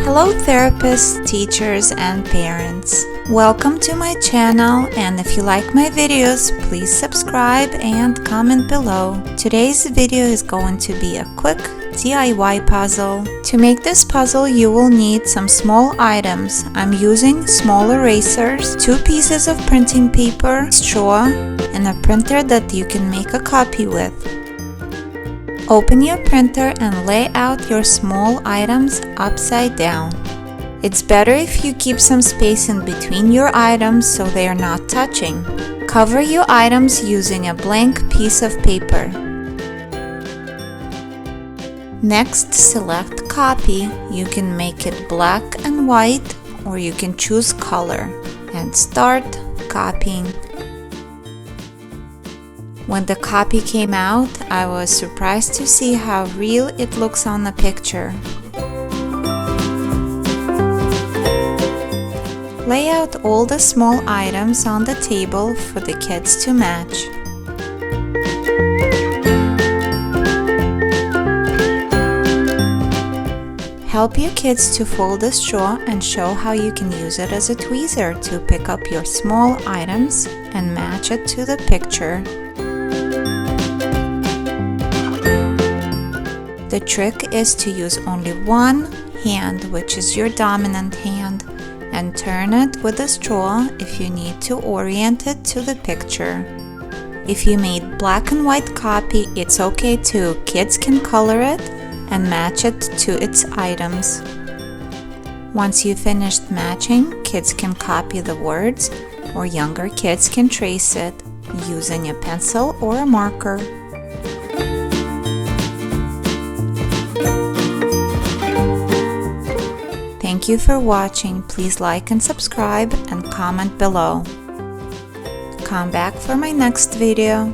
Hello therapists, teachers, and parents. Welcome to my channel, and if you like my videos, please subscribe and comment below. Today's video is going to be a quick DIY puzzle. To make this puzzle, you will need some small items. I'm using small erasers, 2 pieces of printing paper, straw, and a printer that you can make a copy with. Open your printer and lay out your small items upside down. It's better if you keep some space in between your items so they are not touching. Cover your items using a blank piece of paper. Next, select Copy. You can make it black and white, or you can choose color, and start copying. When the copy came out, I was surprised to see how real it looks on the picture. Lay out all the small items on the table for the kids to match. Help your kids to fold the straw and show how you can use it as a tweezer to pick up your small items and match it to the picture. The trick is to use only one hand, which is your dominant hand, and turn it with a straw if you need to orient it to the picture. If you made black and white copy, it's okay too. Kids can color it and match it to its items. Once you finished matching, kids can copy the words, or younger kids can trace it using a pencil or a marker. Thank you for watching. Please like and subscribe and comment below. Come back for my next video.